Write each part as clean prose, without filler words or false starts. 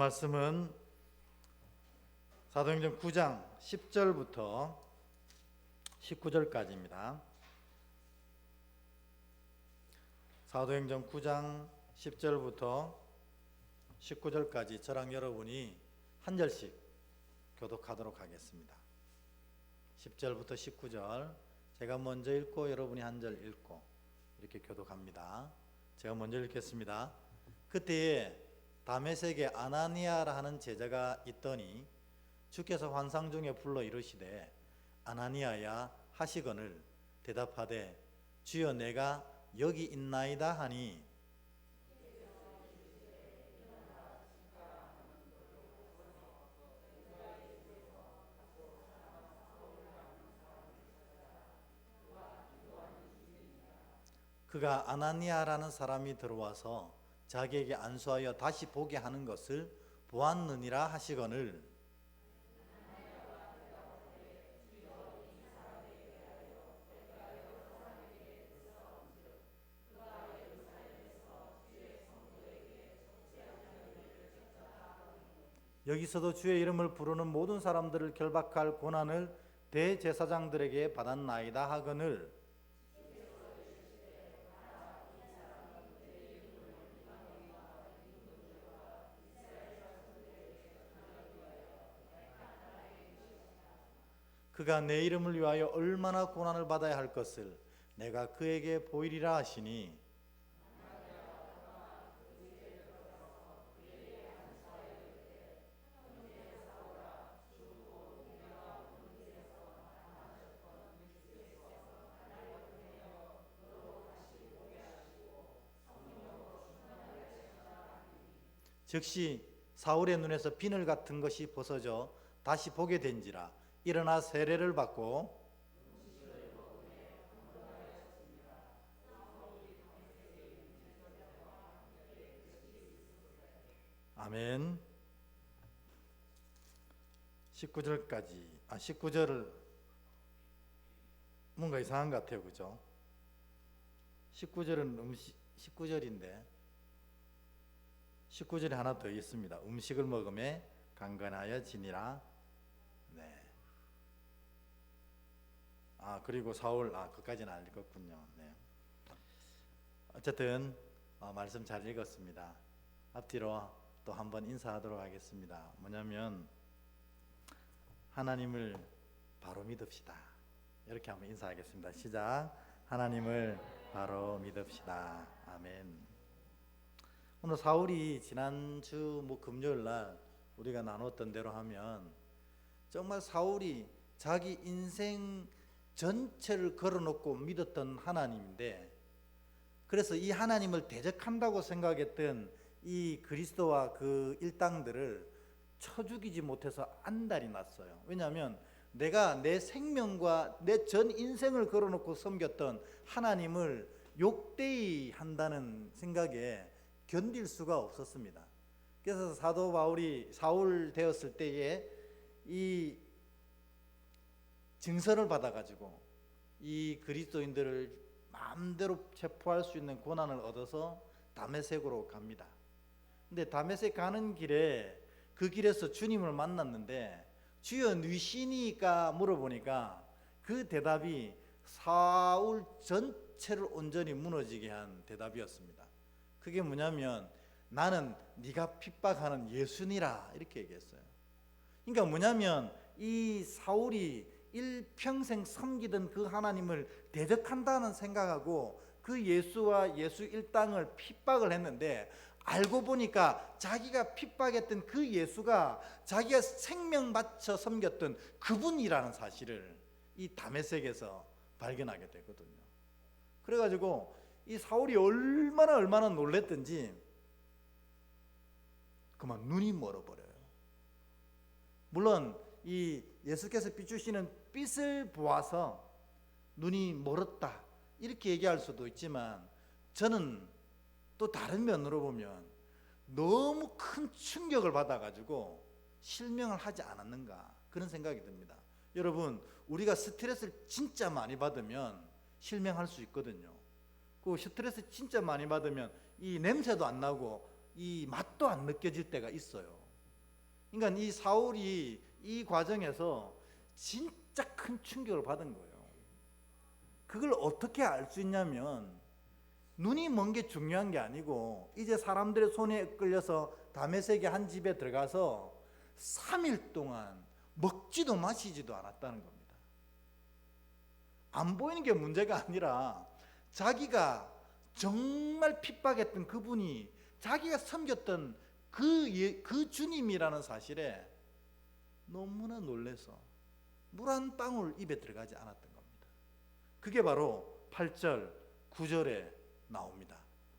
말씀은 사도행전 9장 10절부터 19절까지입니다. 사도행전 9장 10절부터 19절까지 저랑 여러분이 한 절씩 교독하도록 하겠습니다. 10절부터 19절 제가 먼저 읽고 여러분이 한 절 읽고 이렇게 교독합니다. 제가 먼저 읽겠습니다. 그때에 다메섹에 아나니아라 하는 제자가 있더니 주께서 환상 중에 불러 이르시되 아나니아야 하시거늘 대답하되 주여 내가 여기 있나이다 하니 그가 아나니아라는 사람이 들어와서 자기에게 안수하여 다시 보게 하는 것을 보았느니라 하시거늘 여기서도 주의 이름을 부르는 모든 사람들을 결박할 고난을 대제사장들에게 받았나이다 하거늘 그가 내 이름을 위하여 얼마나 고난을 받아야 할 것을 내가 그에게 보이리라 하시니 즉시 사울의 눈에서 비늘 같은 것이 벗어져 다시 보게 된지라 일어나 세례를 받고 아멘. 19절을 뭔가 이상한 것 같아요, 그죠? 19절은 19절인데 19절에 하나 더 있습니다. 음식을 먹음에 강건하여 지니라. 네. 그리고 사울 그까지는 안 읽었군요. 네. 어쨌든 말씀 잘 읽었습니다. 앞뒤로 또 한번 인사하도록 하겠습니다. 뭐냐면 하나님을 바로 믿읍시다. 이렇게 한번 인사하겠습니다. 시작. 하나님을 바로 믿읍시다. 아멘. 오늘 사울이 지난주 금요일 날 우리가 나눴던 대로 하면 정말 사울이 자기 인생 전체를 걸어놓고 믿었던 하나님인데 그래서 이 하나님을 대적한다고 생각했던 이 그리스도와 그 일당들을 쳐 죽이지 못해서 안달이 났어요. 왜냐하면 내가 내 생명과 내 전 인생을 걸어놓고 섬겼던 하나님을 욕되이 한다는 생각에 견딜 수가 없었습니다. 그래서 사도 바울이 사울 되었을 때에 이 증서를 받아가지고 이 그리스도인들을 마음대로 체포할 수 있는 권한을 얻어서 다메섹으로 갑니다. 근데 다메섹 가는 길에 그 길에서 주님을 만났는데 주여 누이시니까 물어보니까 그 대답이 사울 전체를 온전히 무너지게 한 대답이었습니다. 그게 뭐냐면 나는 네가 핍박하는 예수니라 이렇게 얘기했어요. 그러니까 뭐냐면 이 사울이 일평생 섬기던 그 하나님을 대적한다는 생각하고 그 예수와 예수 일당을 핍박을 했는데 알고 보니까 자기가 핍박했던 그 예수가 자기가 생명 바쳐 섬겼던 그분이라는 사실을 이 다메섹에서 발견하게 되거든요. 그래가지고 이 사울이 얼마나 놀랬던지 그만 눈이 멀어버려요. 물론 이 예수께서 비추시는 빛을 보아서 눈이 멀었다 이렇게 얘기할 수도 있지만 저는 또 다른 면으로 보면 너무 큰 충격을 받아가지고 실명을 하지 않았는가 그런 생각이 듭니다. 여러분 우리가 스트레스를 진짜 많이 받으면 실명할 수 있거든요. 그 스트레스 진짜 많이 받으면 이 냄새도 안 나고 이 맛도 안 느껴질 때가 있어요. 그러니까 이 사울이 이 과정에서 진짜 큰 충격을 받은 거예요. 그걸 어떻게 알 수 있냐면 눈이 먼 게 중요한 게 아니고 이제 사람들의 손에 끌려서 다메섹의 한 집에 들어가서 3일 동안 먹지도 마시지도 않았다는 겁니다. 안 보이는 게 문제가 아니라 자기가 정말 핍박했던 그분이 자기가 섬겼던 그 주님이라는 사실에 너무나 놀라서 물 한 방울 입에 들어가지 않았던 겁니다. 그게 바로 8절 9절에 나옵니다.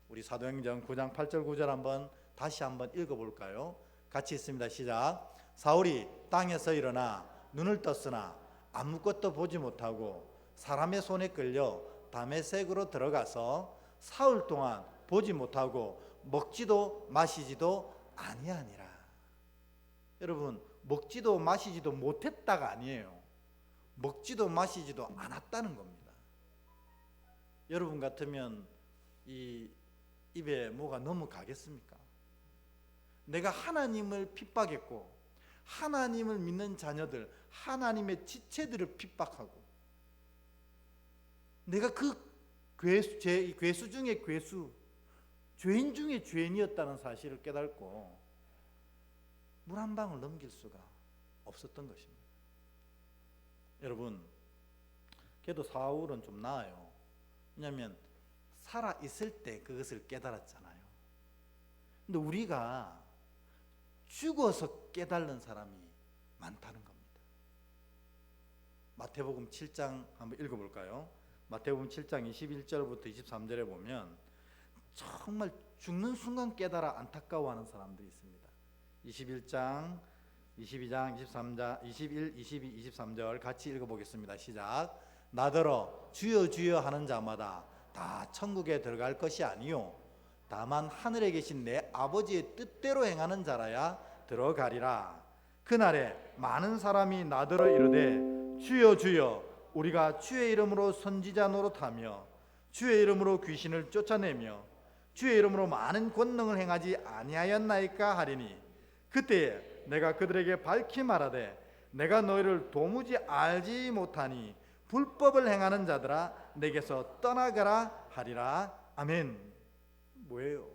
우리 사도행전 9장 8절 9절 다시 한번 읽어볼까요? 같이 있습니다. 시작. 사울이 땅에서 일어나 눈을 떴으나 아무것도 보지 못하고 사람의 손에 끌려 다메섹으로 들어가서 사흘 동안 보지 못하고 먹지도 마시지도 아니하니라. 여러분, 먹지도 마시지도 못했다가 아니에요. 먹지도 마시지도 않았다는 겁니다. 여러분 같으면 이 입에 뭐가 넘어가겠습니까? 내가 하나님을 핍박했고 하나님을 믿는 자녀들, 하나님의 지체들을 핍박하고 내가 그 괴수 중에 괴수, 죄인 중에 죄인이었다는 사실을 깨닫고 물 한 방울 넘길 수가 없었던 것입니다. 여러분, 그래도 사울은 좀 나아요. 왜냐하면 살아있을 때 그것을 깨달았잖아요. 근데 우리가 죽어서 깨달는 사람이 많다는 겁니다. 마태복음 7장 한번 읽어볼까요? 마태복음 7장 21절부터 23절에 보면 정말 죽는 순간 깨달아 안타까워하는 사람들이 있습니다. 21장, 22장, 23장, 21, 22, 23절 같이 읽어보겠습니다. 시작. 나더러 주여 주여 하는 자마다 다 천국에 들어갈 것이 아니요 다만 하늘에 계신 내 아버지의 뜻대로 행하는 자라야 들어가리라. 그날에 많은 사람이 나더러 이르되 주여 주여 우리가 주의 이름으로 선지자 노릇하며 주의 이름으로 귀신을 쫓아내며 주의 이름으로 많은 권능을 행하지 아니하였나이까 하리니 그때에 내가 그들에게 밝히 말하되 내가 너희를 도무지 알지 못하니 불법을 행하는 자들아 내게서 떠나가라 하리라. 아멘. 뭐예요?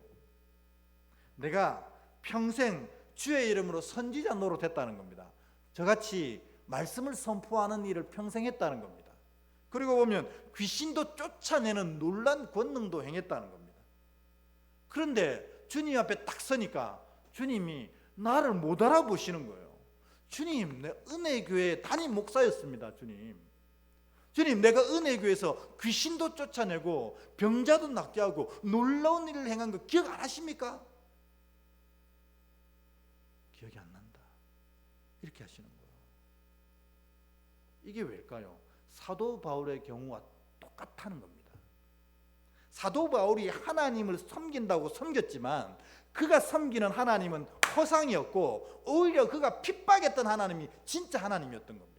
내가 평생 주의 이름으로 선지자 노릇했다는 겁니다. 저같이 말씀을 선포하는 일을 평생 했다는 겁니다. 그리고 보면 귀신도 쫓아내는 놀란 권능도 행했다는 겁니다. 그런데 주님 앞에 딱 서니까 주님이 나를 못 알아보시는 거예요. 주님, 내 은혜교회 담임 목사였습니다. 주님, 내가 은혜교회에서 귀신도 쫓아내고 병자도 낫게 하고 놀라운 일을 행한 거 기억 안 하십니까? 기억이 안 난다. 이렇게 하시는 거예요. 이게 왜일까요? 사도 바울의 경우와 똑같다는 겁니다. 사도 바울이 하나님을 섬긴다고 섬겼지만 그가 섬기는 하나님은 허상이었고 오히려 그가 핍박했던 하나님이 진짜 하나님이었던 겁니다.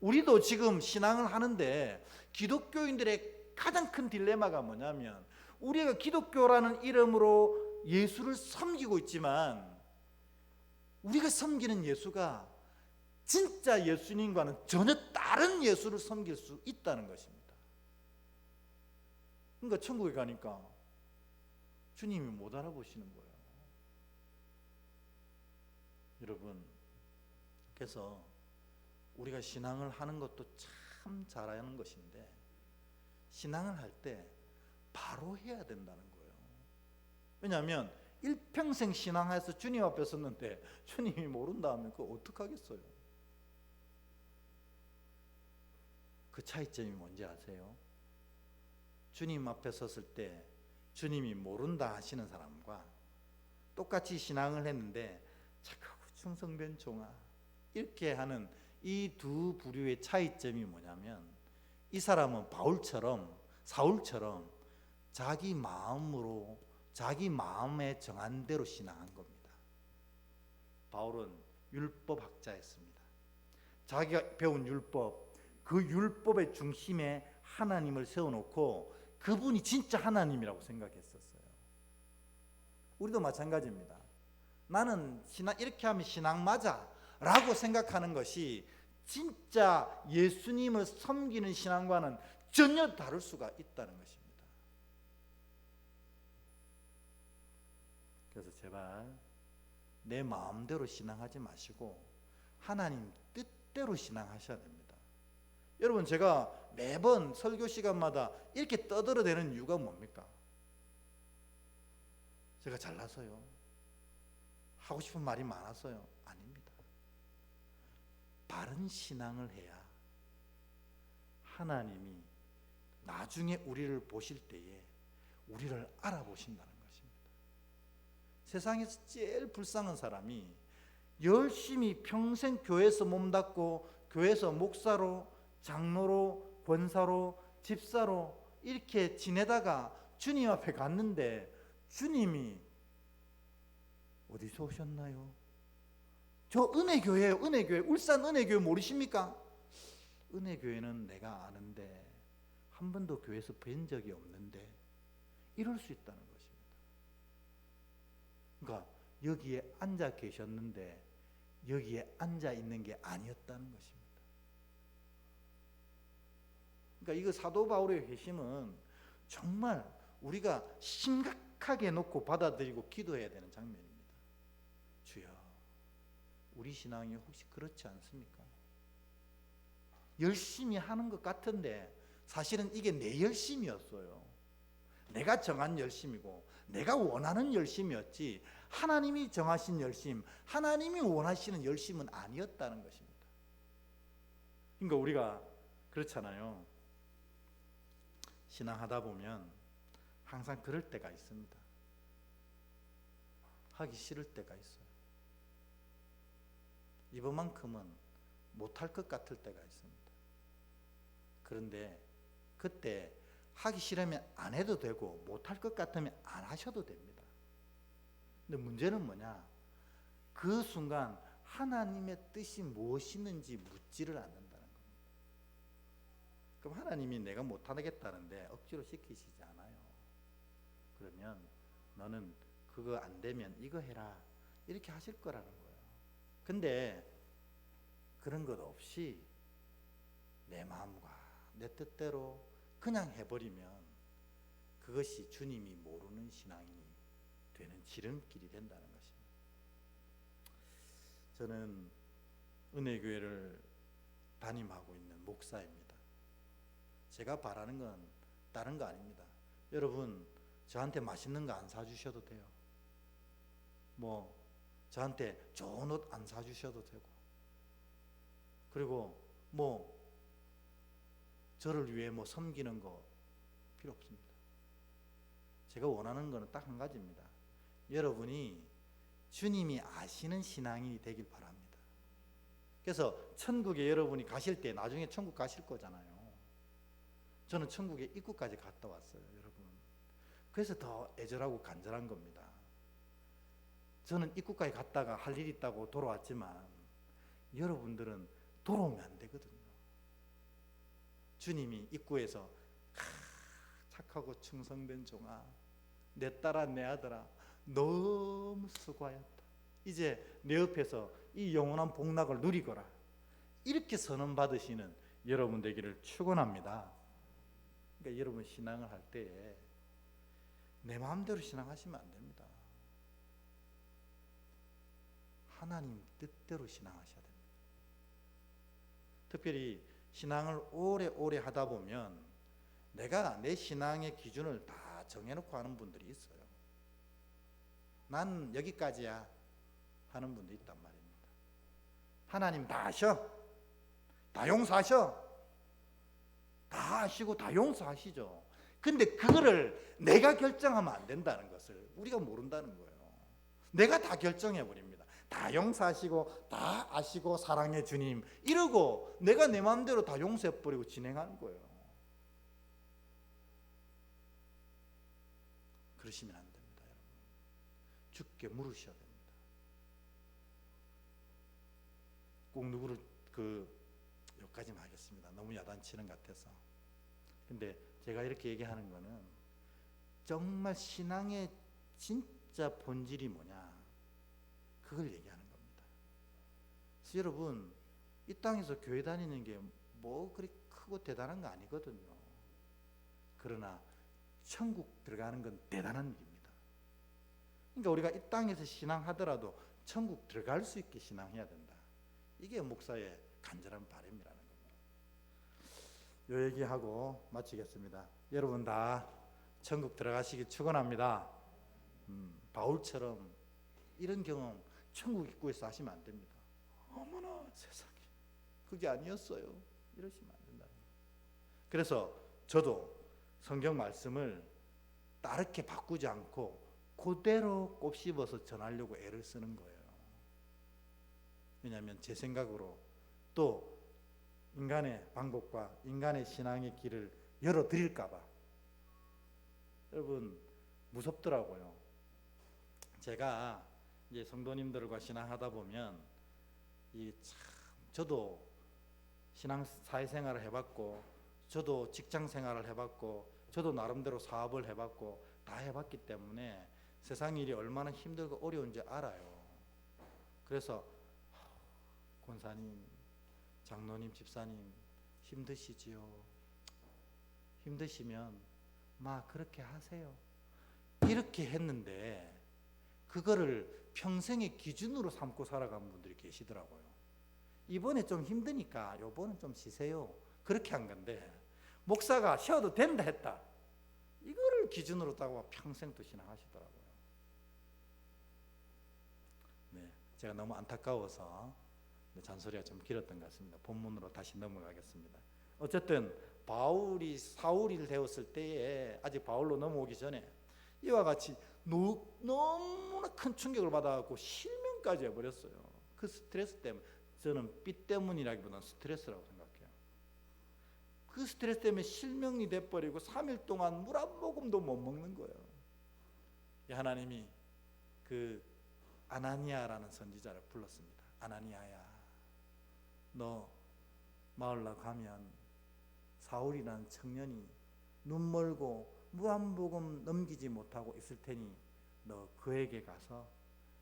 우리도 지금 신앙을 하는데 기독교인들의 가장 큰 딜레마가 뭐냐면 우리가 기독교라는 이름으로 예수를 섬기고 있지만 우리가 섬기는 예수가 진짜 예수님과는 전혀 다른 예수를 섬길 수 있다는 것입니다. 그러니까 천국에 가니까 주님이 못 알아보시는 거예요. 여러분, 그래서 우리가 신앙을 하는 것도 참 잘하는 것인데 신앙을 할 때 바로 해야 된다는 거예요. 왜냐하면 일평생 신앙해서 주님 앞에 섰는데 주님이 모른다 하면 그거 어떡하겠어요? 그 차이점이 뭔지 아세요? 주님 앞에 섰을 때 주님이 모른다 하시는 사람과 똑같이 신앙을 했는데 착하고 충성된 종아 이렇게 하는 이 두 부류의 차이점이 뭐냐면 이 사람은 사울처럼 자기 마음으로 자기 마음에 정한 대로 신앙한 겁니다. 바울은 율법학자였습니다. 자기가 배운 율법, 그 율법의 중심에 하나님을 세워놓고 그분이 진짜 하나님이라고 생각했었어요. 우리도 마찬가지입니다. 나는 신앙 이렇게 하면 신앙 맞아 라고 생각하는 것이 진짜 예수님을 섬기는 신앙과는 전혀 다를 수가 있다는 것입니다. 그래서 제발 내 마음대로 신앙하지 마시고 하나님 뜻대로 신앙하셔야 됩니다. 여러분, 제가 매번 설교 시간마다 이렇게 떠들어대는 이유가 뭡니까? 제가 잘나서요? 하고 싶은 말이 많아서요? 아닙니다. 바른 신앙을 해야 하나님이 나중에 우리를 보실 때에 우리를 알아보신다는 것입니다. 세상에서 제일 불쌍한 사람이 열심히 평생 교회에서 몸담고 교회에서 목사로, 장로로, 권사로, 집사로 이렇게 지내다가 주님 앞에 갔는데 주님이 어디서 오셨나요? 저 은혜교회예요. 은혜교회. 울산 은혜교회 모르십니까? 은혜교회는 내가 아는데 한 번도 교회에서 뵌 적이 없는데 이럴 수 있다는 것입니다. 그러니까 여기에 앉아 계셨는데 여기에 앉아 있는 게 아니었다는 것입니다. 그러니까 이거 사도 바울의 회심은 정말 우리가 심각하게 놓고 받아들이고 기도해야 되는 장면입니다. 주여, 우리 신앙이 혹시 그렇지 않습니까? 열심히 하는 것 같은데 사실은 이게 내 열심이었어요. 내가 정한 열심이고 내가 원하는 열심이었지 하나님이 정하신 열심, 하나님이 원하시는 열심은 아니었다는 것입니다. 그러니까 우리가 그렇잖아요. 신앙하다 보면 항상 그럴 때가 있습니다. 하기 싫을 때가 있어요. 이번만큼은 못할 것 같을 때가 있습니다. 그런데 그때 하기 싫으면 안 해도 되고 못할 것 같으면 안 하셔도 됩니다. 근데 문제는 뭐냐? 그 순간 하나님의 뜻이 무엇이는지 묻지를 않는다는 겁니다. 그럼 하나님이 내가 못하겠다는데 억지로 시키시지 않아요. 그러면 너는 그거 안 되면 이거 해라 이렇게 하실 거라는 거예요. 근데 그런 것 없이 내 마음과 내 뜻대로 그냥 해버리면 그것이 주님이 모르는 신앙이 되는 지름길이 된다는 것입니다. 저는 은혜교회를 담임하고 있는 목사입니다. 제가 바라는 건 다른 거 아닙니다. 여러분, 저한테 맛있는 거 안 사주셔도 돼요. 뭐 저한테 좋은 옷 안 사주셔도 되고, 그리고 뭐 저를 위해 뭐 섬기는 거 필요 없습니다. 제가 원하는 거는 딱 한 가지입니다. 여러분이 주님이 아시는 신앙이 되길 바랍니다. 그래서 천국에 여러분이 가실 때 나중에 천국 가실 거잖아요. 저는 천국에 입구까지 갔다 왔어요, 여러분. 그래서 더 애절하고 간절한 겁니다. 저는 입구까지 갔다가 할 일 있다고 돌아왔지만 여러분들은 돌아오면 안 되거든요. 주님이 입구에서 착하고 충성된 종아, 내 딸아 내 아들아 너무 수고하였다. 이제 내 옆에서 이 영원한 복락을 누리거라. 이렇게 선언받으시는 여러분 되기를 축원합니다. 그러니까 여러분 신앙을 할 때에 내 마음대로 신앙하시면 안 됩니다. 하나님 뜻대로 신앙하셔야 됩니다. 특별히 신앙을 오래오래 하다 보면 내가 내 신앙의 기준을 다 정해놓고 하는 분들이 있어요. 난 여기까지야 하는 분도 있단 말입니다. 하나님 다 아셔, 다 용서하셔, 다 아시고 다 용서하시죠. 근데 그거를 내가 결정하면 안 된다는 것을 우리가 모른다는 거예요. 내가 다 결정해버립니다. 다 용서하시고 다 아시고 사랑해 주님 이러고 내가 내 마음대로 다 용서해버리고 진행하는 거예요. 그러시면 안 됩니다, 여러분. 주께 물으셔야 됩니다. 꼭 누구를 여기까지만 하겠습니다. 너무 야단치는 것 같아서. 근데 제가 이렇게 얘기하는 거는 정말 신앙의 진짜 본질이 뭐냐? 그걸 얘기하는 겁니다. 그래서 여러분, 이 땅에서 교회 다니는 게 뭐 그리 크고 대단한 거 아니거든요. 그러나 천국 들어가는 건 대단한 일입니다. 그러니까 우리가 이 땅에서 신앙하더라도 천국 들어갈 수 있게 신앙해야 된다. 이게 목사의 간절한 바람이라는 겁니다. 이 얘기하고 마치겠습니다. 여러분 다 천국 들어가시기 축원합니다. 바울처럼 이런 경험 천국 입구에서 하시면 안 됩니다. 어머나 세상에 그게 아니었어요. 이러시면 안 된다. 그래서 저도 성경 말씀을 다르게 바꾸지 않고 그대로 곱씹어서 전하려고 애를 쓰는 거예요. 왜냐하면 제 생각으로 또 인간의 방법과 인간의 신앙의 길을 열어드릴까 봐. 여러분 무섭더라고요. 제가 이제 성도님들과 신앙하다 보면 저도 신앙 사회생활을 해봤고, 저도 직장생활을 해봤고, 저도 나름대로 사업을 해봤고 다 해봤기 때문에 세상 일이 얼마나 힘들고 어려운지 알아요. 그래서 권사님, 장로님, 집사님 힘드시지요? 힘드시면 막 그렇게 하세요. 이렇게 했는데 그거를 평생의 기준으로 삼고 살아간 분들이 계시더라고요. 이번에 좀 힘드니까 요번은 좀 쉬세요. 그렇게 한 건데 목사가 쉬어도 된다 했다. 이거를 기준으로 따고 평생 또 신앙하시더라고요. 네, 제가 너무 안타까워서 잔소리가 좀 길었던 것 같습니다. 본문으로 다시 넘어가겠습니다. 어쨌든 바울이 사울이 되었을 때에 아직 바울로 넘어오기 전에 이와 같이 너무나 큰 충격을 받아갖고 실명까지 해버렸어요. 그 스트레스 때문에. 저는 삐 때문이라기보다는 스트레스라고 생각해요. 그 스트레스 때문에 실명이 돼버리고 3일 동안 물 한 모금도 못 먹는 거예요. 하나님이 그 아나니아라는 선지자를 불렀습니다. 아나니아야, 너 마을로 가면 사울이라는 청년이 눈 멀고 물 한 모금 넘기지 못하고 있을 테니 너 그에게 가서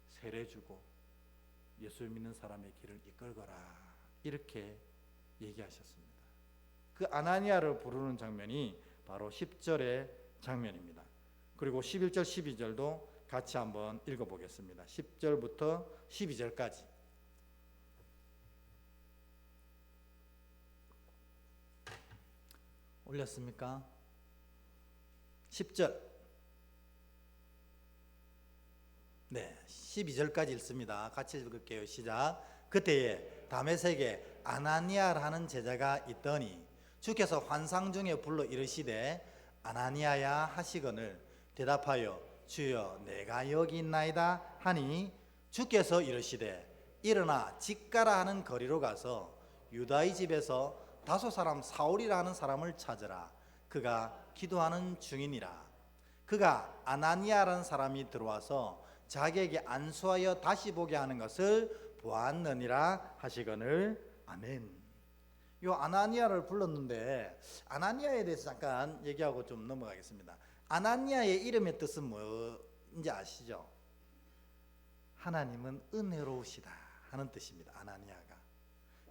세례 주고 예수 믿는 사람의 길을 이끌거라. 이렇게 얘기하셨습니다. 그 아나니아를 부르는 장면이 바로 10절의 장면입니다. 그리고 11절 12절도 같이 한번 읽어보겠습니다. 10절부터 12절까지. 올렸습니까? 10절. 네, 12절까지 읽습니다. 같이 읽을게요. 시작. 그때에 다메섹에 아나니아라는 제자가 있더니 주께서 환상 중에 불러 이르시되 아나니아야 하시거늘 대답하여 주여 내가 여기 있나이다 하니 주께서 이르시되 일어나 직가라 하는 거리로 가서 유다의 집에서 다소 사람 사울이라 하는 사람을 찾으라. 그가 기도하는 중이니라. 그가 아나니아라는 사람이 들어와서 자기에게 안수하여 다시 보게 하는 것을 보았느니라 하시거늘. 아멘. 요 아나니아를 불렀는데 아나니아에 대해서 잠깐 얘기하고 좀 넘어가겠습니다. 아나니아의 이름의 뜻은 뭔지 아시죠? 하나님은 은혜로우시다 하는 뜻입니다. 아나니아가.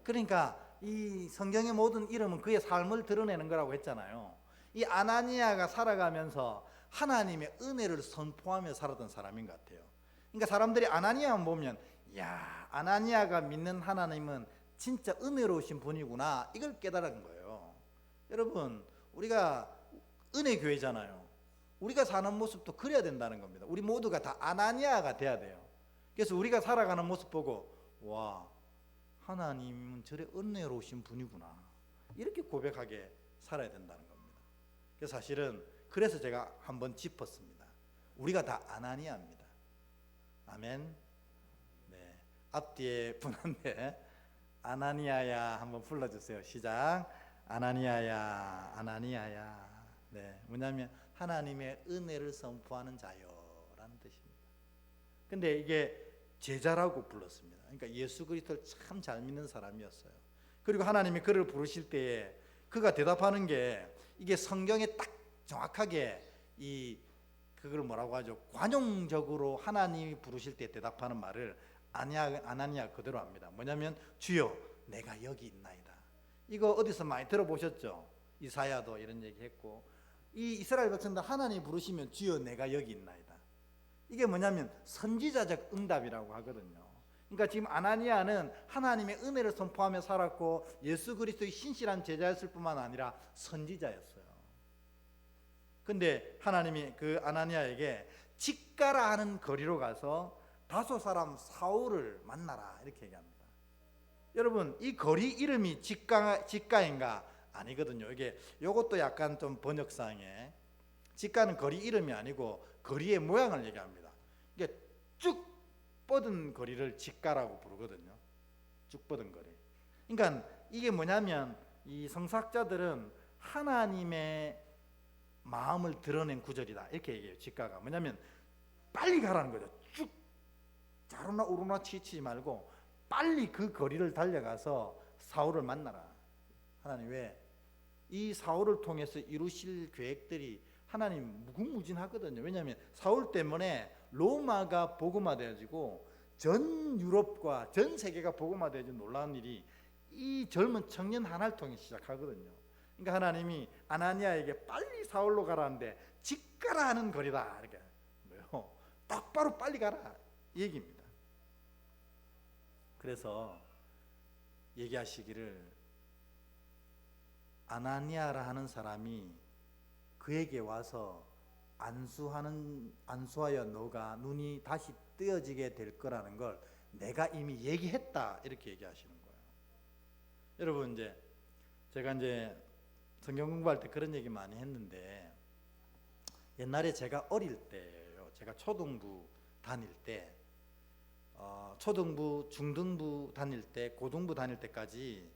그러니까 이 성경의 모든 이름은 그의 삶을 드러내는 거라고 했잖아요. 이 아나니아가 살아가면서 하나님의 은혜를 선포하며 살았던 사람인 것 같아요. 그러니까 사람들이 아나니아만 보면 야, 아나니아가 믿는 하나님은 진짜 은혜로우신 분이구나, 이걸 깨달은 거예요. 여러분, 우리가 은혜교회잖아요. 우리가 사는 모습도 그래야 된다는 겁니다. 우리 모두가 다 아나니아가 돼야 돼요. 그래서 우리가 살아가는 모습 보고 와, 하나님은 저래 은혜로우신 분이구나, 이렇게 고백하게 살아야 된다는 겁니다. 그래서 사실은 그래서 제가 한번 짚었습니다. 우리가 다 아나니아입니다. 아멘. 네, 앞뒤에 분한데 아나니아야 한번 불러주세요. 시작. 아나니아야, 아나니아야. 네, 뭐냐면 하나님의 은혜를 선포하는 자요라는 뜻입니다. 근데 이게 제자라고 불렀습니다. 그러니까 예수 그리스도를 참 잘 믿는 사람이었어요. 그리고 하나님이 그를 부르실 때에 그가 대답하는 게 이게 성경에 딱 정확하게 그걸 뭐라고 하죠? 관용적으로 하나님이 부르실 때 대답하는 말을 아나니아 그대로 합니다. 뭐냐면 주여 내가 여기 있나이다. 이거 어디서 많이 들어보셨죠? 이사야도 이런 얘기했고, 이 이스라엘 백성들 하나님 부르시면 주여 내가 여기 있나이다. 이게 뭐냐면 선지자적 응답이라고 하거든요. 그러니까 지금 아나니아는 하나님의 은혜를 선포하며 살았고 예수 그리스도의 신실한 제자였을 뿐만 아니라 선지자였어요. 근데 하나님이 그 아나니아에게 직가라 하는 거리로 가서 다소 사람 사울을 만나라 이렇게 얘기합니다. 여러분, 이 거리 이름이 직가인가? 아니거든요. 이게 요것도 약간 좀 번역상에, 직가는 거리 이름이 아니고 거리의 모양을 얘기합니다. 이게 쭉 뻗은 거리를 직가라고 부르거든요. 쭉 뻗은 거리. 그러니까 이게 뭐냐면 이 성사학자들은 하나님의 마음을 드러낸 구절이다 이렇게 얘기해요. 직가가 뭐냐면 빨리 가라는 거죠. 쭉 자루나 우루나 치지 말고 빨리 그 거리를 달려가서 사울을 만나라. 하나님 왜? 이 사울을 통해서 이루실 계획들이 하나님 무궁무진하거든요. 왜냐하면 사울 때문에 로마가 복음화되어지고 전 유럽과 전 세계가 복음화되어진 놀라운 일이 이 젊은 청년 하나를 통해 시작하거든요. 그러니까 하나님이 아나니아에게 빨리 사울로 가라는데 직가라 하는 거리다. 이렇게 뭐요? 똑바로 빨리 가라 이 얘기입니다. 그래서 얘기하시기를 아나니아라 하는 사람이 그에게 와서 안수하여 너가 눈이 다시 뜨어지게 될 거라는 걸 내가 이미 얘기했다 이렇게 얘기하시는 거예요. 여러분, 이제 제가 이제 성경 공부할 때 그런 얘기 많이 했는데, 옛날에 제가 어릴 때요, 제가 초등부 다닐 때, 초등부, 중등부 다닐 때, 고등부 다닐 때까지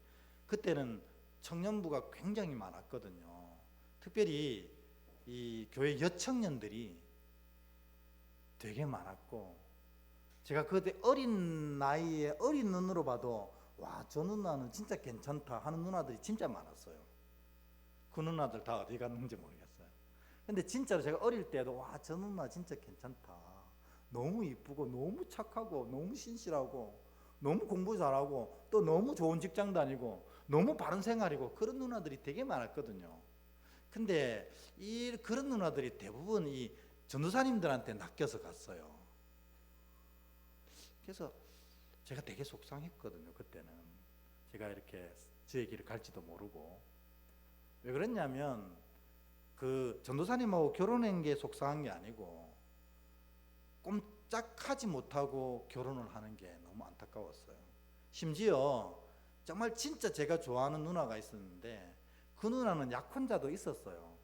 그때는 청년부가 굉장히 많았거든요. 특별히 이 교회 여청년들이 되게 많았고, 제가 그때 어린 나이에 어린 눈으로 봐도 와, 저 누나는 진짜 괜찮다 하는 누나들이 진짜 많았어요. 그 누나들 다 어디 갔는지 모르겠어요. 근데 진짜로 제가 어릴 때도 와, 저 누나 진짜 괜찮다, 너무 이쁘고 너무 착하고 너무 신실하고 너무 공부 잘하고 또 너무 좋은 직장 다니고 너무 바른 생활이고 그런 누나들이 되게 많았거든요. 근데 그런 누나들이 대부분 이 전도사님들한테 낚여서 갔어요. 그래서 제가 되게 속상했거든요. 그때는 제가 이렇게 저의 길을 갈지도 모르고. 왜 그랬냐면 그 전도사님하고 결혼한 게 속상한 게 아니고 꼼짝하지 못하고 결혼을 하는 게 너무 안타까웠어요. 심지어 정말 진짜 제가 좋아하는 누나가 있었는데 그 누나는 약혼자도 있었어요.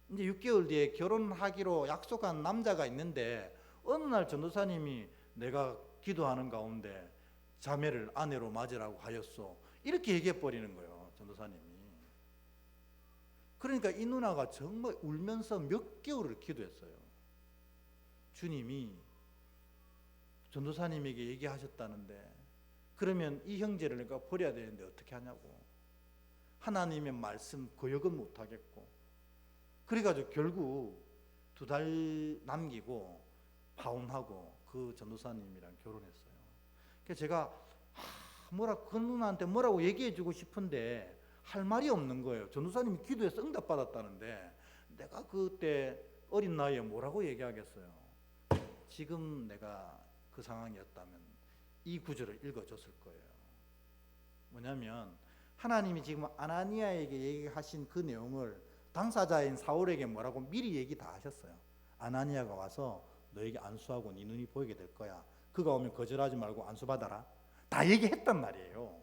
이제 6개월 뒤에 결혼하기로 약속한 남자가 있는데 어느 날 전도사님이 내가 기도하는 가운데 자매를 아내로 맞으라고 하였소 이렇게 얘기해 버리는 거예요, 전도사님이. 그러니까 이 누나가 정말 울면서 몇 개월을 기도했어요. 주님이 전도사님에게 얘기하셨다는데 그러면 이 형제를 내가 버려야 되는데 어떻게 하냐고. 하나님의 말씀 거역은 못하겠고. 그래가지고 결국 2달 남기고 파혼하고 그 전도사님이랑 결혼했어요. 그래서 제가 그 누나한테 뭐라고 얘기해주고 싶은데 할 말이 없는 거예요. 전도사님이 기도해서 응답받았다는데 내가 그때 어린 나이에 뭐라고 얘기하겠어요. 지금 내가 그 상황이었다면 이 구절을 읽어줬을 거예요. 뭐냐면 하나님이 지금 아나니아에게 얘기하신 그 내용을 당사자인 사울에게 뭐라고 미리 얘기 다 하셨어요. 아나니아가 와서 너에게 안수하고 네 눈이 보이게 될 거야. 그가 오면 거절하지 말고 안수받아라. 다 얘기했단 말이에요.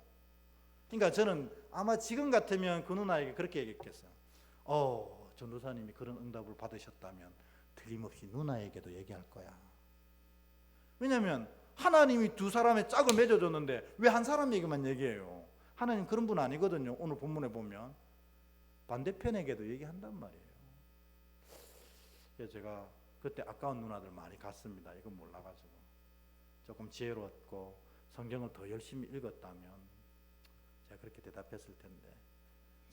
그러니까 저는 아마 지금 같으면 그 누나에게 그렇게 얘기했겠어요. 전도사님이 그런 응답을 받으셨다면 틀림없이 누나에게도 얘기할 거야. 왜냐하면 하나님이 2사람의 짝을 맺어줬는데 왜 한 사람에게만 얘기해요? 하나님 그런 분 아니거든요. 오늘 본문에 보면 반대편에게도 얘기한단 말이에요. 그래서 제가 그때 아까운 누나들 많이 갔습니다. 이건 몰라가지고 조금 지혜로웠고 성경을 더 열심히 읽었다면 제가 그렇게 대답했을 텐데,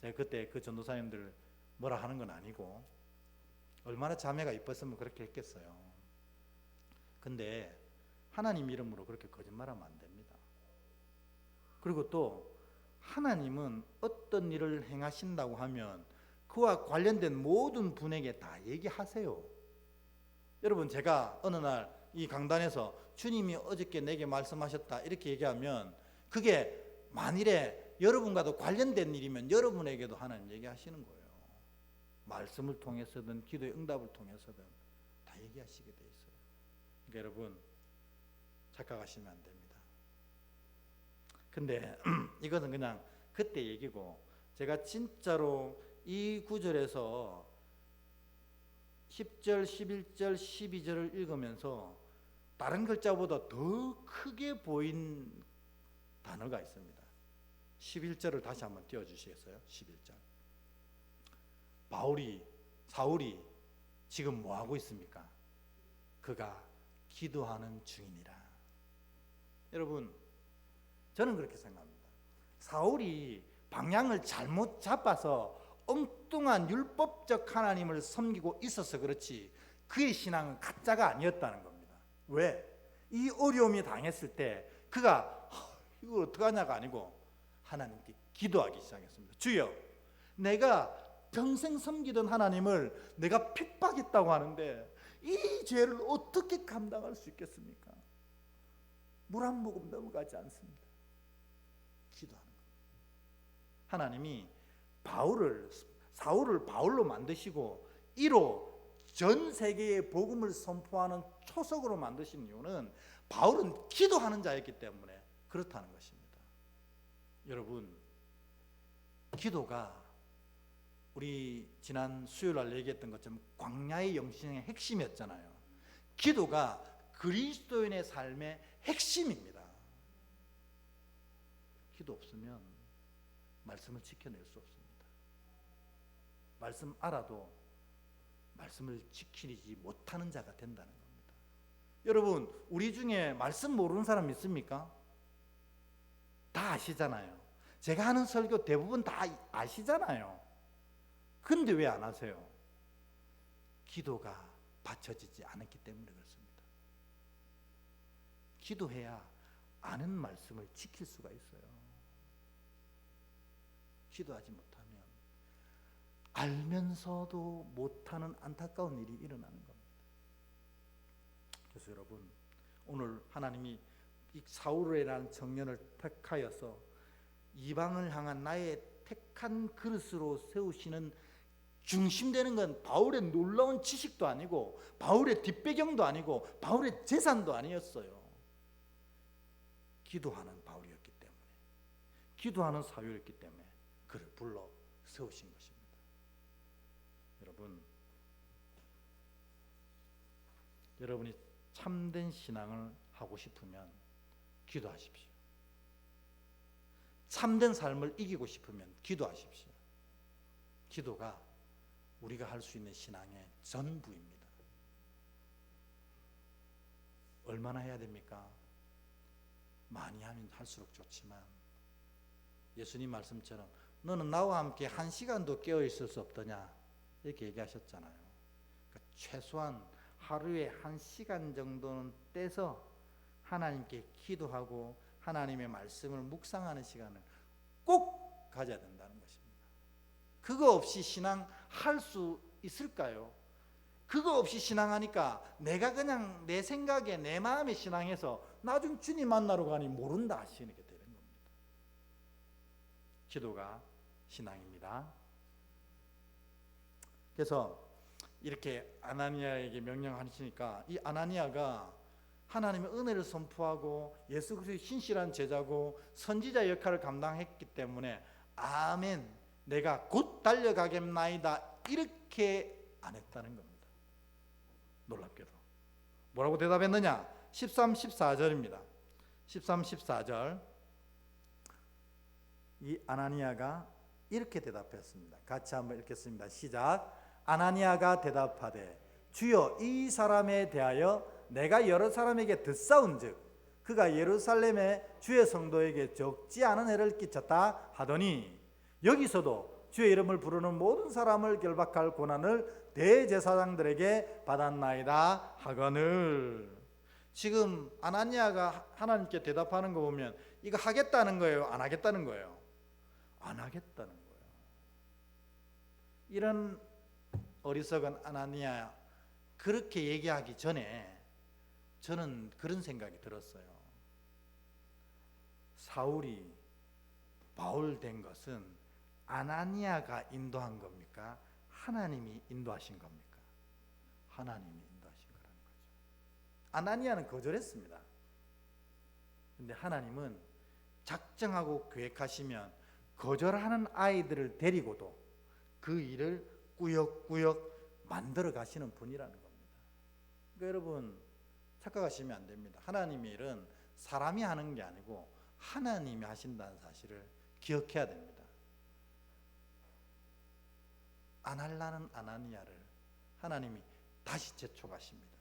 제가 그때 그 전도사님들 뭐라 하는 건 아니고 얼마나 자매가 이뻤으면 그렇게 했겠어요. 근데 하나님 이름으로 그렇게 거짓말하면 안 됩니다. 그리고 또 하나님은 어떤 일을 행하신다고 하면 그와 관련된 모든 분에게 다 얘기하세요. 여러분, 제가 어느 날 이 강단에서 주님이 어저께 내게 말씀하셨다 이렇게 얘기하면 그게 만일에 여러분과도 관련된 일이면 여러분에게도 하나님 얘기하시는 거예요. 말씀을 통해서든 기도의 응답을 통해서든 다 얘기하시게 돼 있어요. 그러니까 여러분, 착각하시면 안 됩니다. 근데 이것은 그냥 그때 얘기고, 제가 진짜로 이 구절에서 10절, 11절, 12절을 읽으면서 다른 글자보다 더 크게 보인 단어가 있습니다. 11절을 다시 한번 띄워주시겠어요? 11절. 사울이 지금 뭐 하고 있습니까? 그가 기도하는 중이니라. 여러분, 저는 그렇게 생각합니다. 사울이 방향을 잘못 잡아서 엉뚱한 율법적 하나님을 섬기고 있어서 그렇지 그의 신앙은 가짜가 아니었다는 겁니다. 왜? 이 어려움이 당했을 때 그가 이거 어떡하냐가 아니고 하나님께 기도하기 시작했습니다. 주여, 내가 평생 섬기던 하나님을 내가 핍박했다고 하는데 이 죄를 어떻게 감당할 수 있겠습니까? 물 한 모금 넘어가지 않습니다. 기도하는 겁니다. 하나님이 사울을 바울로 만드시고 이로 전 세계에 복음을 선포하는 초석으로 만드신 이유는 바울은 기도하는 자였기 때문에 그렇다는 것입니다. 여러분, 기도가 우리 지난 수요일 날 얘기했던 것처럼 광야의 영신의 핵심이었잖아요. 기도가 그리스도인의 삶의 핵심입니다. 기도 없으면 말씀을 지켜낼 수 없습니다. 말씀 알아도 말씀을 지키지 못하는 자가 된다는 겁니다. 여러분, 우리 중에 말씀 모르는 사람 있습니까? 다 아시잖아요. 제가 하는 설교 대부분 다 아시잖아요. 근데 왜 안 하세요? 기도가 받쳐지지 않았기 때문에 그렇습니다. 기도해야 아는 말씀을 지킬 수가 있어요. 기도하지 못하면 알면서도 못하는 안타까운 일이 일어나는 겁니다. 그래서 여러분, 오늘 하나님이 이 사울이라는 청년을 택하여서 이방을 향한 나의 택한 그릇으로 세우시는 중심되는 건 바울의 놀라운 지식도 아니고 바울의 뒷배경도 아니고 바울의 재산도 아니었어요. 기도하는 바울이었기 때문에, 기도하는 사울이었기 때문에 그를 불러 세우신 것입니다. 여러분이 참된 신앙을 하고 싶으면 기도하십시오. 참된 삶을 이기고 싶으면 기도하십시오. 기도가 우리가 할 수 있는 신앙의 전부입니다. 얼마나 해야 됩니까? 많이 하면 할수록 좋지만 예수님 말씀처럼 너는 나와 함께 1시간도 깨어 있을 수 없더냐 이렇게 얘기하셨잖아요. 그러니까 최소한 하루에 1시간 정도는 떼서 하나님께 기도하고 하나님의 말씀을 묵상하는 시간을 꼭 가져야 된다는 것입니다. 그거 없이 신앙할 수 있을까요? 그거 없이 신앙하니까 내가 그냥 내 생각에 내 마음에 신앙해서 나중 주님 만나러 가니 모른다 하시는 게 되는 겁니다. 기도가 신앙입니다. 그래서 이렇게 아나니아에게 명령하시니까 이 아나니아가 하나님의 은혜를 선포하고 예수 그리스도의 신실한 제자고 선지자 역할을 감당했기 때문에 아멘, 내가 곧 달려가겠나이다 이렇게 안 했다는 겁니다. 놀랍게도 뭐라고 대답했느냐? 13, 14절입니다. 13, 14절 이 아나니아가 이렇게 대답했습니다. 같이 한번 읽겠습니다. 시작. 아나니아가 대답하되 주여, 이 사람에 대하여 내가 여러 사람에게 듣사온즉 그가 예루살렘의 주의 성도에게 적지 않은 해를 끼쳤다 하더니 여기서도 주의 이름을 부르는 모든 사람을 결박할 권한을 대제사장들에게 받았나이다 하거늘. 지금 아나니아가 하나님께 대답하는 거 보면 이거 하겠다는 거예요? 안 하겠다는 거예요? 안 하겠다는 거예요. 이런 어리석은 아나니아 그렇게 얘기하기 전에 저는 그런 생각이 들었어요. 사울이 바울 된 것은 아나니아가 인도한 겁니까? 하나님이 인도하신 겁니까? 하나님이 인도하신 거라는 거죠. 아나니아는 거절했습니다. 근데 하나님은 작정하고 계획하시면 거절하는 아이들을 데리고도 그 일을 꾸역꾸역 만들어 가시는 분이라는 겁니다. 그러니까 여러분 착각하시면 안 됩니다. 하나님의 일은 사람이 하는 게 아니고 하나님이 하신다는 사실을 기억해야 됩니다. 안 하려는 아나니아를 하나님이 다시 재촉하십니다.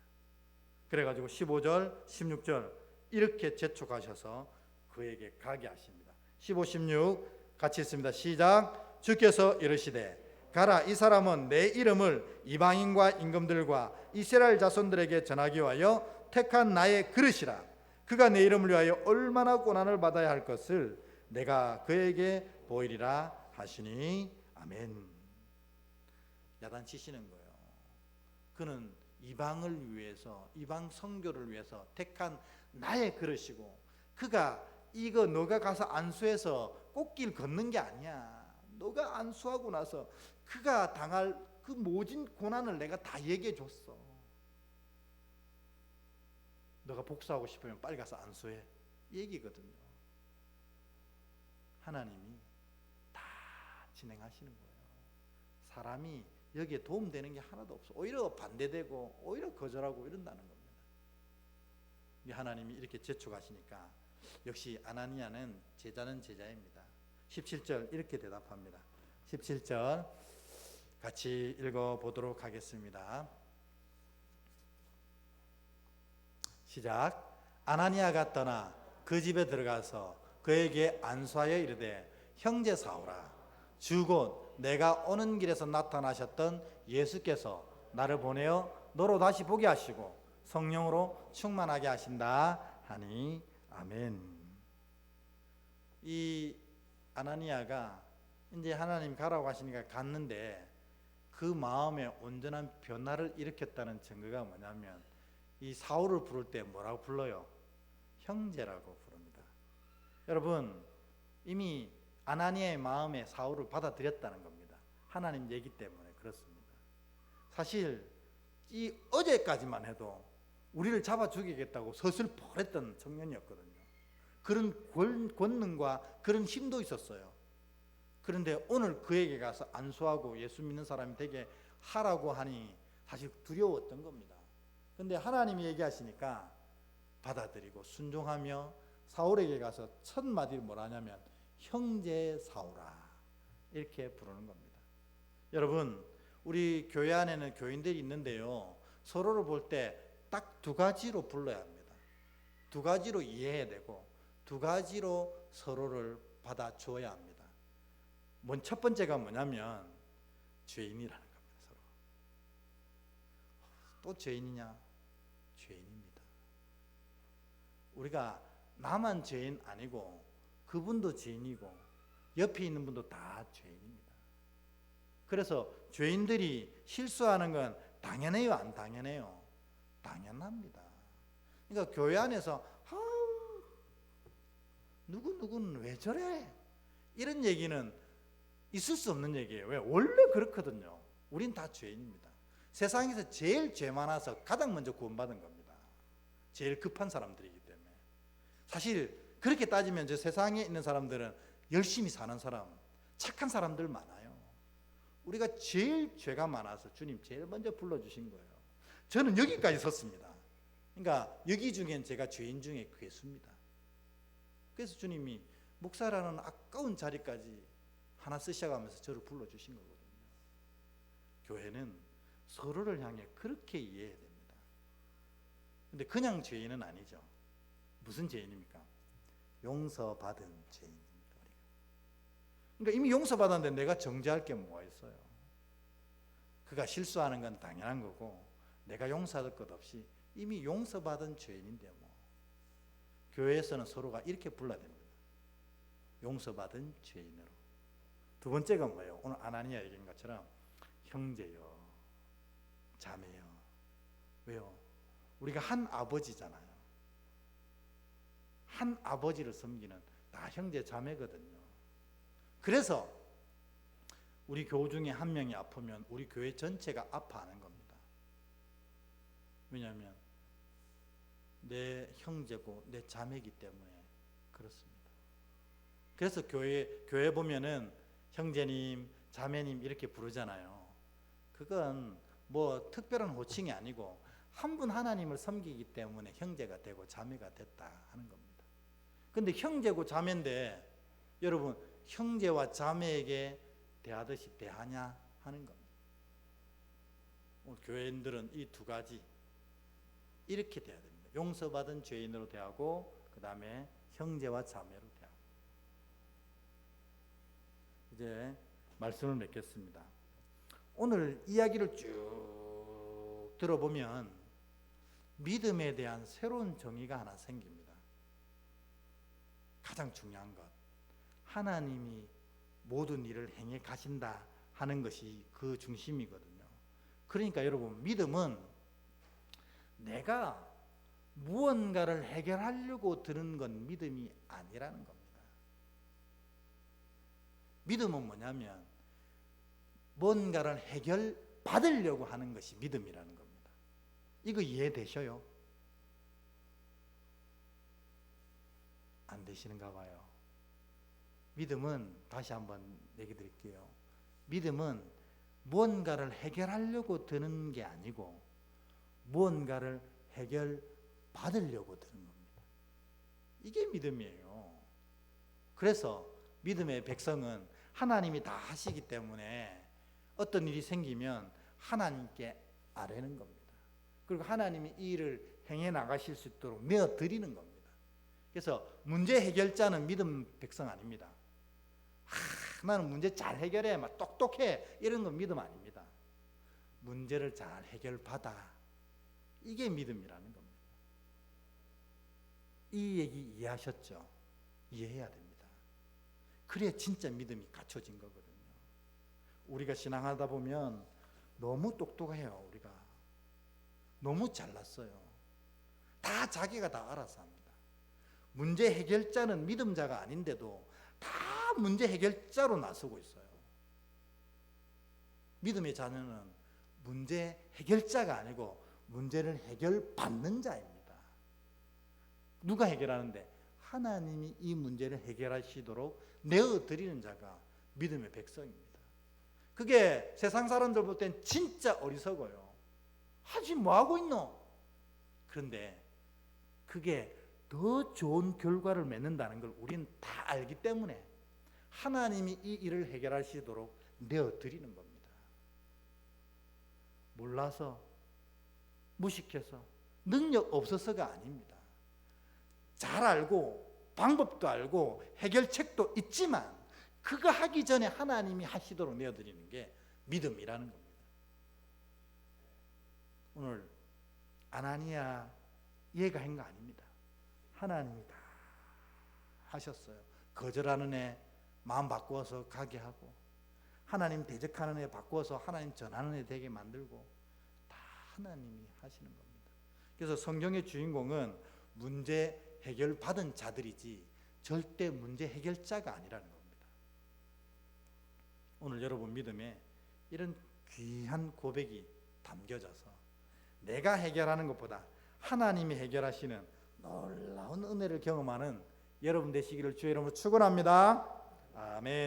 그래가지고 15절 16절 이렇게 재촉하셔서 그에게 가게 하십니다. 15, 16 같이 읽습니다. 시작. 주께서 이르시되 가라, 이 사람은 내 이름을 이방인과 임금들과 이스라엘 자손들에게 전하기 위하여 택한 나의 그릇이라. 그가 내 이름을 위하여 얼마나 고난을 받아야 할 것을 내가 그에게 보이리라 하시니 아멘. 야단치시는 거예요. 그는 이방을 위해서, 이방 선교를 위해서 택한 나의 그릇이고, 그가 이거 너가 가서 안수해서 꽃길 걷는 게 아니야. 너가 안수하고 나서 그가 당할 그 모진 고난을 내가 다 얘기해 줬어. 너가 복수하고 싶으면 빨리 가서 안수해. 이 얘기거든요. 하나님이 다 진행하시는 거예요. 사람이 여기에 도움되는 게 하나도 없어. 오히려 반대되고 오히려 거절하고 이런다는 겁니다. 하나님이 이렇게 재촉하시니까 역시 아나니아는 제자는 제자입니다. 17절 이렇게 대답합니다. 17절 같이 읽어보도록 하겠습니다. 시작. 아나니아가 떠나 그 집에 들어가서 그에게 안수하여 이르되 형제 사울아, 주 곧 내가 오는 길에서 나타나셨던 예수께서 나를 보내어 너로 다시 보게 하시고 성령으로 충만하게 하신다 하니 아멘. 이 아나니아가 이제 하나님 가라고 하시니까 갔는데 그 마음에 온전한 변화를 일으켰다는 증거가 뭐냐면 이 사울을 부를 때 뭐라고 불러요? 형제라고 부릅니다. 여러분 이미 아나니아의 마음에 사울을 받아들였다는 겁니다. 하나님 얘기 때문에 그렇습니다. 사실 이 어제까지만 해도 우리를 잡아 죽이겠다고 서슬퍼했던 청년이었거든요. 그런 권능과 그런 힘도 있었어요. 그런데 오늘 그에게 가서 안수하고 예수 믿는 사람이 되게 하라고 하니 사실 두려웠던 겁니다. 그런데 하나님이 얘기하시니까 받아들이고 순종하며 사울에게 가서 첫 마디를 뭐라 하냐면 형제 사울아 이렇게 부르는 겁니다. 여러분 우리 교회 안에는 교인들이 있는데요, 서로를 볼 때 딱 두 가지로 불러야 합니다. 두 가지로 이해해야 되고 두 가지로 서로를 받아줘야 합니다. 첫 번째가 뭐냐면 죄인이라는 겁니다. 서로. 또 죄인이냐? 죄인입니다. 우리가 나만 죄인 아니고 그분도 죄인이고 옆에 있는 분도 다 죄인입니다. 그래서 죄인들이 실수하는 건 당연해요, 안 당연해요? 당연합니다. 그러니까 교회 안에서 누구는 왜 저래? 이런 얘기는 있을 수 없는 얘기예요. 왜? 원래 그렇거든요. 우린 다 죄인입니다. 세상에서 제일 죄 많아서 가장 먼저 구원받은 겁니다. 제일 급한 사람들이기 때문에. 사실 그렇게 따지면 저 세상에 있는 사람들은 열심히 사는 사람, 착한 사람들 많아요. 우리가 제일 죄가 많아서 주님 제일 먼저 불러주신 거예요. 저는 여기까지 섰습니다. 그러니까 여기 중엔 제가 죄인 중에 괴수입니다. 그래서 주님이 목사라는 아까운 자리까지 하나 쓰셔가면서 저를 불러주신 거거든요. 교회는 서로를 향해 그렇게 이해해야 됩니다. 근데 그냥 죄인은 아니죠. 무슨 죄인입니까? 용서받은 죄인입니다. 그러니까 이미 용서받았는데 내가 정죄할 게 뭐가 있어요? 그가 실수하는 건 당연한 거고 내가 용서할 것 없이 이미 용서받은 죄인인데 뭐. 교회에서는 서로가 이렇게 불러야 됩니다. 용서받은 죄인으로. 두 번째가 뭐예요? 오늘 아나니아 얘기한 것처럼 형제요, 자매요. 왜요? 우리가 한 아버지잖아요. 한 아버지를 섬기는 다 형제 자매거든요. 그래서 우리 교우 중에 한 명이 아프면 우리 교회 전체가 아파하는 겁니다. 왜냐하면 내 형제고 내 자매이기 때문에 그렇습니다. 그래서 교회 보면은 형제님, 자매님 이렇게 부르잖아요. 그건 뭐 특별한 호칭이 아니고 한 분 하나님을 섬기기 때문에 형제가 되고 자매가 됐다 하는 겁니다. 근데 형제고 자매인데 여러분 형제와 자매에게 대하듯이 대하냐 하는 겁니다. 오늘 교회인들은 이 두 가지 이렇게 돼야 됩니다. 용서받은 죄인으로 대하고 그 다음에 형제와 자매로 대하고. 이제 말씀을 맺겠습니다. 오늘 이야기를 쭉 들어보면 믿음에 대한 새로운 정의가 하나 생깁니다. 가장 중요한 것, 하나님이 모든 일을 행해 가신다 하는 것이 그 중심이거든요. 그러니까 여러분, 믿음은 내가 무언가를 해결하려고 드는 건 믿음이 아니라는 겁니다. 믿음은 뭐냐면 뭔가를 해결받으려고 하는 것이 믿음이라는 겁니다. 이거 이해되셔요? 안 되시는가 봐요. 믿음은 다시 한번 얘기 드릴게요. 믿음은 무언가를 해결하려고 드는 게 아니고 무언가를 해결받으려고 드는 겁니다. 이게 믿음이에요. 그래서 믿음의 백성은 하나님이 다 하시기 때문에 어떤 일이 생기면 하나님께 아뢰는 겁니다. 그리고 하나님이 이 일을 행해 나가실 수 있도록 내어드리는 겁니다. 그래서 문제 해결자는 믿음 백성 아닙니다. 나는 문제 잘 해결해, 막 똑똑해, 이런 건 믿음 아닙니다. 문제를 잘 해결받아, 이게 믿음이라는 겁니다. 이 얘기 이해하셨죠? 이해해야 됩니다. 그래야 진짜 믿음이 갖춰진 거거든요. 우리가 신앙하다 보면 너무 똑똑해요. 우리가 너무 잘났어요. 다 자기가 다 알아서 합니다. 문제 해결자는 믿음자가 아닌데도 다 문제 해결자로 나서고 있어요. 믿음의 자녀는 문제 해결자가 아니고 문제를 해결받는 자입니다. 누가 해결하는데? 하나님이 이 문제를 해결하시도록 내어드리는 자가 믿음의 백성입니다. 그게 세상 사람들 볼 땐 진짜 어리석어요. 하지 뭐하고 있노? 그런데 그게 더 좋은 결과를 맺는다는 걸 우리는 다 알기 때문에 하나님이 이 일을 해결하시도록 내어드리는 겁니다. 몰라서, 무식해서, 능력 없어서가 아닙니다. 잘 알고 방법도 알고 해결책도 있지만 그거 하기 전에 하나님이 하시도록 내어드리는 게 믿음이라는 겁니다. 오늘 아나니아 얘가 한 거 아닙니다. 하나님이 다 하셨어요. 거절하는 애 마음 바꾸어서 가게 하고, 하나님 대적하는 애 바꾸어서 하나님 전하는 애 되게 만들고, 다 하나님이 하시는 겁니다. 그래서 성경의 주인공은 문제 해결 받은 자들이지 절대 문제 해결자가 아니라는 겁니다. 오늘 여러분 믿음에 이런 귀한 고백이 담겨져서 내가 해결하는 것보다 하나님이 해결하시는 놀라운 은혜를 경험하는 여러분 되시기를 주의 이름으로 축원합니다. 아멘.